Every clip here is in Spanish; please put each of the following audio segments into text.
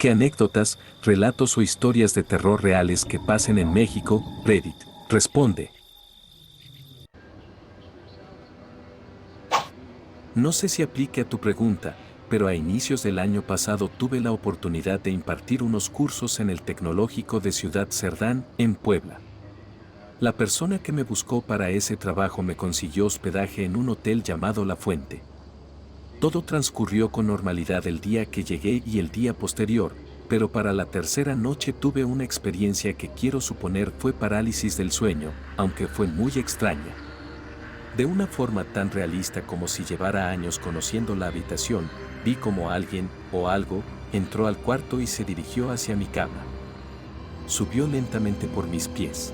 ¿Qué anécdotas, relatos o historias de terror reales que pasen en México? Reddit responde. No sé si aplique a tu pregunta, pero a inicios del año pasado tuve la oportunidad de impartir unos cursos en el Tecnológico de Ciudad Cerdán, en Puebla. La persona que me buscó para ese trabajo me consiguió hospedaje en un hotel llamado La Fuente. Todo transcurrió con normalidad el día que llegué y el día posterior, pero para la tercera noche tuve una experiencia que quiero suponer fue parálisis del sueño, aunque fue muy extraña. De una forma tan realista como si llevara años conociendo la habitación, vi como alguien, o algo, entró al cuarto y se dirigió hacia mi cama. Subió lentamente por mis pies.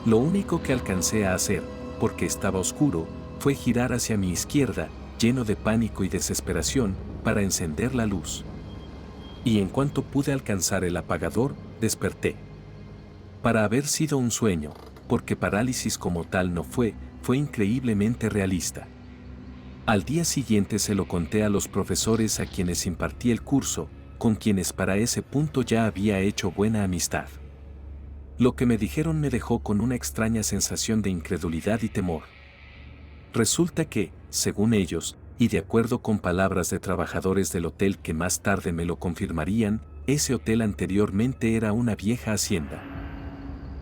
Lo único que alcancé a hacer, porque estaba oscuro, fue girar hacia mi izquierda, lleno de pánico y desesperación, para encender la luz. Y en cuanto pude alcanzar el apagador, desperté. Para haber sido un sueño, porque parálisis como tal no fue increíblemente realista. Al día siguiente se lo conté a los profesores a quienes impartí el curso, con quienes para ese punto ya había hecho buena amistad. Lo que me dijeron me dejó con una extraña sensación de incredulidad y temor. Resulta que, según ellos, y de acuerdo con palabras de trabajadores del hotel que más tarde me lo confirmarían, ese hotel anteriormente era una vieja hacienda.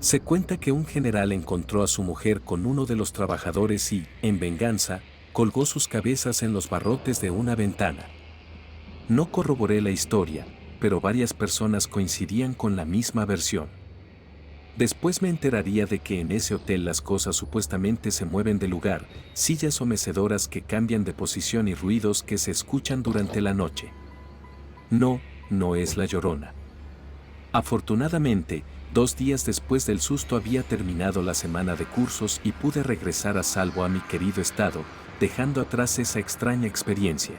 Se cuenta que un general encontró a su mujer con uno de los trabajadores y, en venganza, colgó sus cabezas en los barrotes de una ventana. No corroboré la historia, pero varias personas coincidían con la misma versión. Después me enteraría de que en ese hotel las cosas supuestamente se mueven de lugar, sillas o mecedoras que cambian de posición y ruidos que se escuchan durante la noche. No es La Llorona. Afortunadamente, 2 días después del susto había terminado la semana de cursos y pude regresar a salvo a mi querido estado, dejando atrás esa extraña experiencia.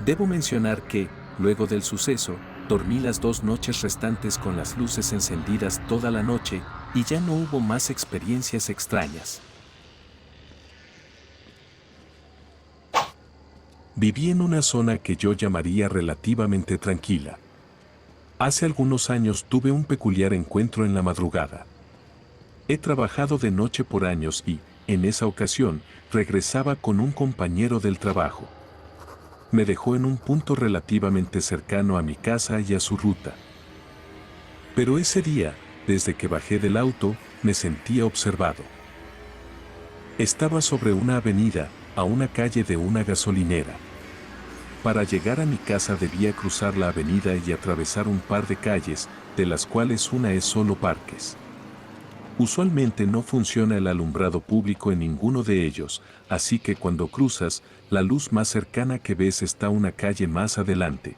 Debo mencionar que, luego del suceso, dormí las 2 noches restantes con las luces encendidas toda la noche y ya no hubo más experiencias extrañas. Viví en una zona que yo llamaría relativamente tranquila. Hace algunos años tuve un peculiar encuentro en la madrugada. He trabajado de noche por años y, en esa ocasión, regresaba con un compañero del trabajo. Me dejó en un punto relativamente cercano a mi casa y a su ruta. Pero ese día, desde que bajé del auto, me sentía observado. Estaba sobre una avenida, a una calle de una gasolinera. Para llegar a mi casa debía cruzar la avenida y atravesar un par de calles, de las cuales una es solo parques. Usualmente no funciona el alumbrado público en ninguno de ellos, así que cuando cruzas, la luz más cercana que ves está una calle más adelante.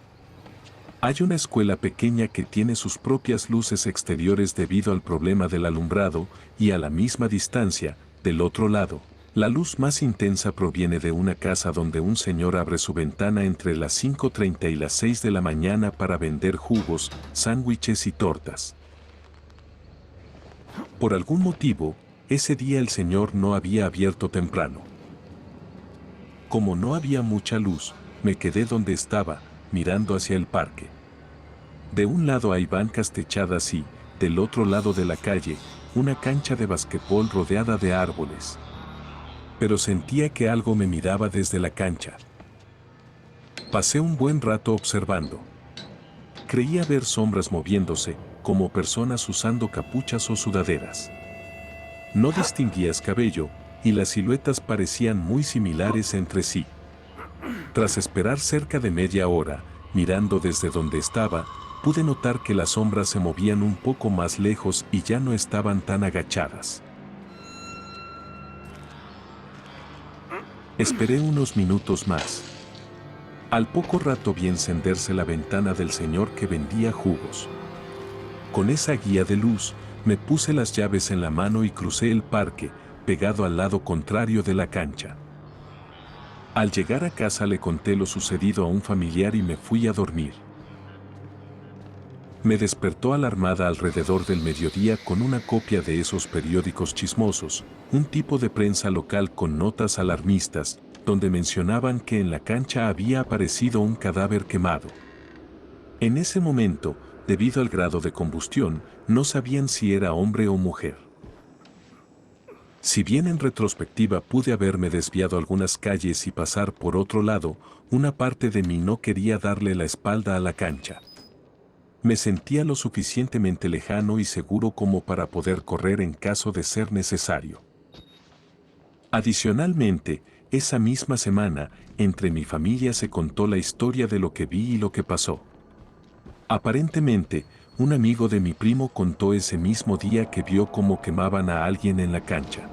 Hay una escuela pequeña que tiene sus propias luces exteriores debido al problema del alumbrado, y a la misma distancia, del otro lado, la luz más intensa proviene de una casa donde un señor abre su ventana entre las 5:30 y las 6 de la mañana para vender jugos, sándwiches y tortas. Por algún motivo, ese día el señor no había abierto temprano. Como no había mucha luz, me quedé donde estaba, mirando hacia el parque. De un lado hay bancas techadas y, del otro lado de la calle, una cancha de basquetbol rodeada de árboles. Pero sentía que algo me miraba desde la cancha. Pasé un buen rato observando. Creía ver sombras moviéndose, como personas usando capuchas o sudaderas. No distinguías cabello, y las siluetas parecían muy similares entre sí. Tras esperar cerca de media hora, mirando desde donde estaba, pude notar que las sombras se movían un poco más lejos y ya no estaban tan agachadas. Esperé unos minutos más. Al poco rato vi encenderse la ventana del señor que vendía jugos. Con esa guía de luz, me puse las llaves en la mano y crucé el parque, pegado al lado contrario de la cancha. Al llegar a casa le conté lo sucedido a un familiar y me fui a dormir. Me despertó alarmada alrededor del mediodía con una copia de esos periódicos chismosos, un tipo de prensa local con notas alarmistas, donde mencionaban que en la cancha había aparecido un cadáver quemado. En ese momento, debido al grado de combustión, no sabían si era hombre o mujer. Si bien en retrospectiva pude haberme desviado algunas calles y pasar por otro lado, una parte de mí no quería darle la espalda a la cancha. Me sentía lo suficientemente lejano y seguro como para poder correr en caso de ser necesario. Adicionalmente, esa misma semana, entre mi familia se contó la historia de lo que vi y lo que pasó. Aparentemente, un amigo de mi primo contó ese mismo día que vio cómo quemaban a alguien en la cancha.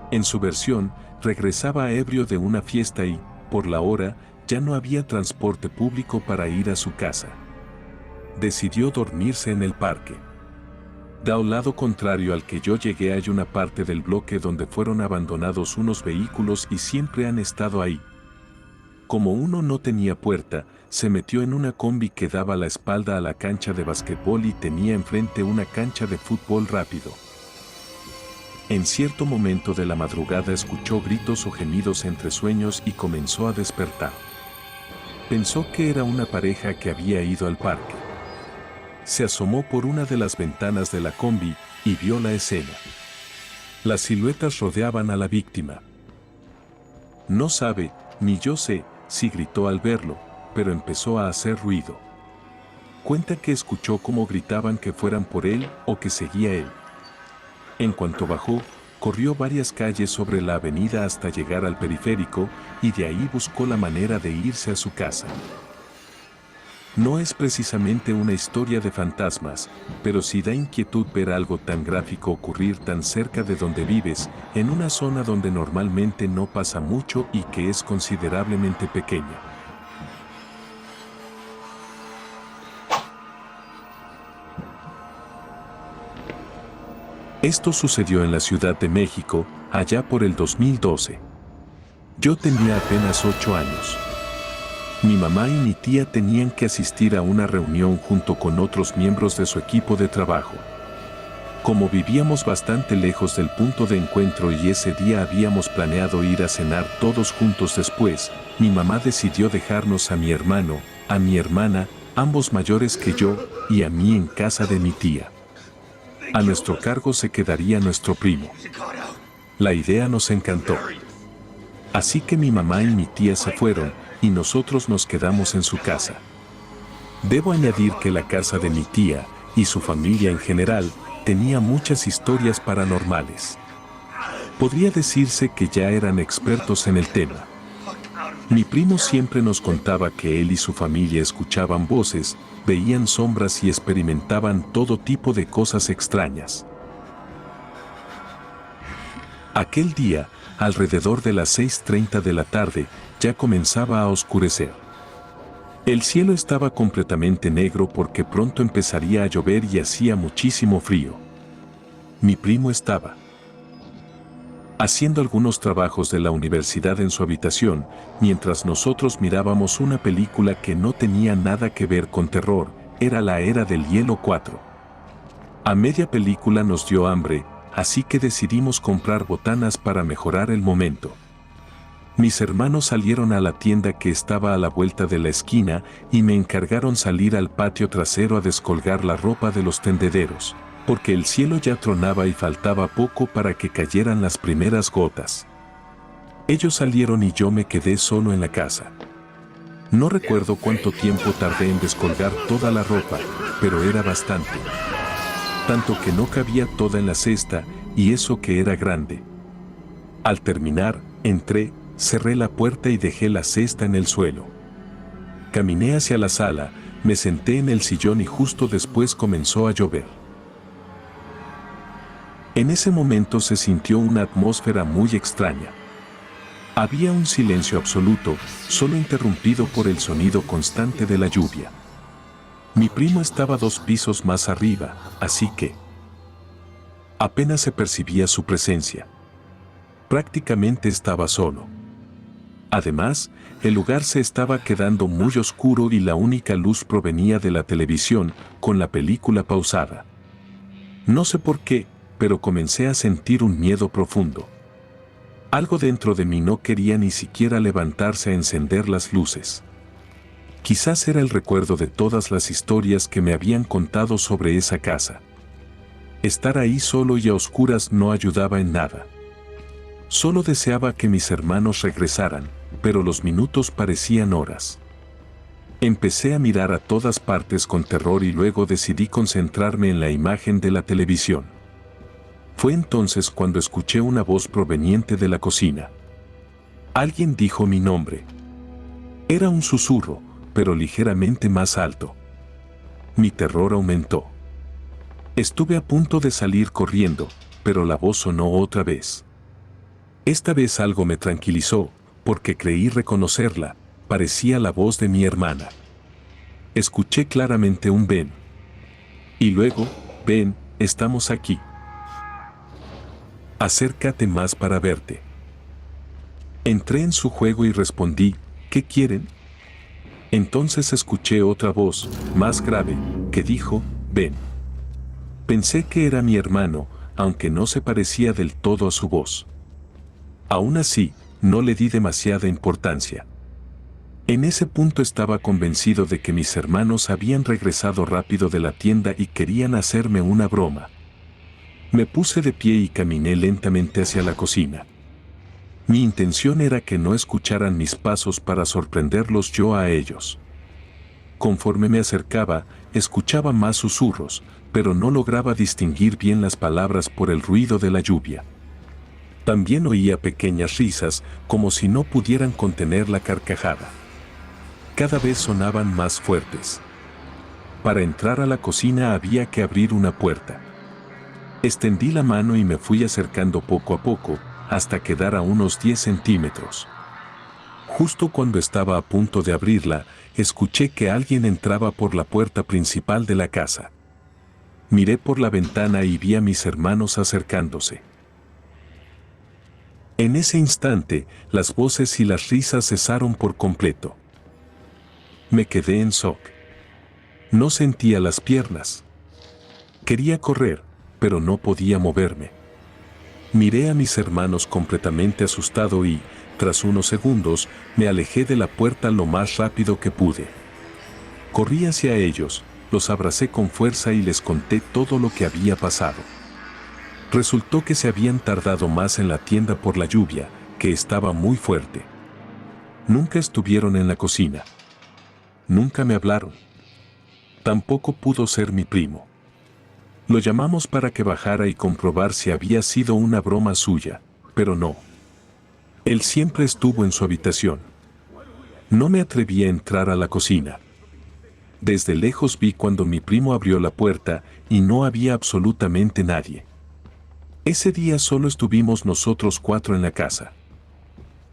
En su versión, regresaba ebrio de una fiesta y, por la hora, ya no había transporte público para ir a su casa. Decidió dormirse en el parque. Al lado contrario al que yo llegué hay una parte del bloque donde fueron abandonados unos vehículos y siempre han estado ahí. Como uno no tenía puerta, se metió en una combi que daba la espalda a la cancha de basquetbol y tenía enfrente una cancha de fútbol rápido. En cierto momento de la madrugada escuchó gritos o gemidos entre sueños y comenzó a despertar. Pensó que era una pareja que había ido al parque. Se asomó por una de las ventanas de la combi y vio la escena. Las siluetas rodeaban a la víctima. No sabe, ni yo sé, si gritó al verlo, pero empezó a hacer ruido. Cuenta que escuchó cómo gritaban que fueran por él o que seguía él. En cuanto bajó, corrió varias calles sobre la avenida hasta llegar al periférico y de ahí buscó la manera de irse a su casa. No es precisamente una historia de fantasmas, pero sí da inquietud ver algo tan gráfico ocurrir tan cerca de donde vives, en una zona donde normalmente no pasa mucho y que es considerablemente pequeña. Esto sucedió en la Ciudad de México, allá por el 2012. Yo tenía apenas 8 años. Mi mamá y mi tía tenían que asistir a una reunión junto con otros miembros de su equipo de trabajo. Como vivíamos bastante lejos del punto de encuentro y ese día habíamos planeado ir a cenar todos juntos después, mi mamá decidió dejarnos a mi hermano, a mi hermana, ambos mayores que yo, y a mí en casa de mi tía. A nuestro cargo se quedaría nuestro primo. La idea nos encantó. Así que mi mamá y mi tía se fueron, y nosotros nos quedamos en su casa. Debo añadir que la casa de mi tía, y su familia en general, tenía muchas historias paranormales. Podría decirse que ya eran expertos en el tema. Mi primo siempre nos contaba que él y su familia escuchaban voces, veían sombras y experimentaban todo tipo de cosas extrañas. Aquel día, alrededor de las 6:30 de la tarde, ya comenzaba a oscurecer. El cielo estaba completamente negro porque pronto empezaría a llover y hacía muchísimo frío. Mi primo estaba haciendo algunos trabajos de la universidad en su habitación, mientras nosotros mirábamos una película que no tenía nada que ver con terror, era La Era del Hielo 4. A media película nos dio hambre, así que decidimos comprar botanas para mejorar el momento. Mis hermanos salieron a la tienda que estaba a la vuelta de la esquina y me encargaron salir al patio trasero a descolgar la ropa de los tendederos, porque el cielo ya tronaba y faltaba poco para que cayeran las primeras gotas. Ellos salieron y yo me quedé solo en la casa. No recuerdo cuánto tiempo tardé en descolgar toda la ropa, pero era bastante. Tanto que no cabía toda en la cesta, y eso que era grande. Al terminar, entré, cerré la puerta y dejé la cesta en el suelo. Caminé hacia la sala, me senté en el sillón y justo después comenzó a llover. En ese momento se sintió una atmósfera muy extraña. Había un silencio absoluto, solo interrumpido por el sonido constante de la lluvia. Mi primo estaba 2 pisos más arriba, así que apenas se percibía su presencia. Prácticamente estaba solo. Además, el lugar se estaba quedando muy oscuro y la única luz provenía de la televisión, con la película pausada. No sé por qué, pero comencé a sentir un miedo profundo. Algo dentro de mí no quería ni siquiera levantarse a encender las luces. Quizás era el recuerdo de todas las historias que me habían contado sobre esa casa. Estar ahí solo y a oscuras no ayudaba en nada. Solo deseaba que mis hermanos regresaran, pero los minutos parecían horas. Empecé a mirar a todas partes con terror y luego decidí concentrarme en la imagen de la televisión. Fue entonces cuando escuché una voz proveniente de la cocina. Alguien dijo mi nombre. Era un susurro, pero ligeramente más alto. Mi terror aumentó. Estuve a punto de salir corriendo, pero la voz sonó otra vez. Esta vez algo me tranquilizó, porque creí reconocerla. Parecía la voz de mi hermana. Escuché claramente un ven. Y luego, ven, estamos aquí. Acércate más para verte. Entré en su juego y respondí, ¿qué quieren? Entonces escuché otra voz, más grave, que dijo, ven. Pensé que era mi hermano, aunque no se parecía del todo a su voz. Aún así, no le di demasiada importancia. En ese punto estaba convencido de que mis hermanos habían regresado rápido de la tienda y querían hacerme una broma. Me puse de pie y caminé lentamente hacia la cocina. Mi intención era que no escucharan mis pasos para sorprenderlos yo a ellos. Conforme me acercaba, escuchaba más susurros, pero no lograba distinguir bien las palabras por el ruido de la lluvia. También oía pequeñas risas, como si no pudieran contener la carcajada. Cada vez sonaban más fuertes. Para entrar a la cocina había que abrir una puerta. Extendí la mano y me fui acercando poco a poco, hasta quedar a unos 10 centímetros. Justo cuando estaba a punto de abrirla, escuché que alguien entraba por la puerta principal de la casa. Miré por la ventana y vi a mis hermanos acercándose. En ese instante, las voces y las risas cesaron por completo. Me quedé en shock. No sentía las piernas. Quería correr, pero no podía moverme. Miré a mis hermanos completamente asustado y, tras unos segundos, me alejé de la puerta lo más rápido que pude. Corrí hacia ellos, los abracé con fuerza y les conté todo lo que había pasado. Resultó que se habían tardado más en la tienda por la lluvia, que estaba muy fuerte. Nunca estuvieron en la cocina. Nunca me hablaron. Tampoco pudo ser mi primo. Lo llamamos para que bajara y comprobar si había sido una broma suya, pero no. Él siempre estuvo en su habitación. No me atreví a entrar a la cocina. Desde lejos vi cuando mi primo abrió la puerta y no había absolutamente nadie. Ese día solo estuvimos nosotros 4 en la casa.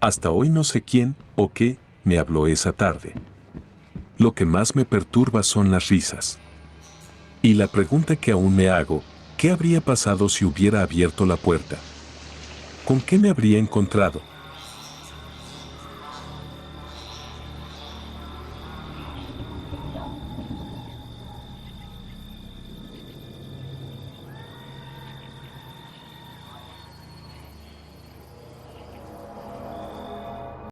Hasta hoy no sé quién o qué me habló esa tarde. Lo que más me perturba son las risas. Y la pregunta que aún me hago, ¿qué habría pasado si hubiera abierto la puerta? ¿Con qué me habría encontrado?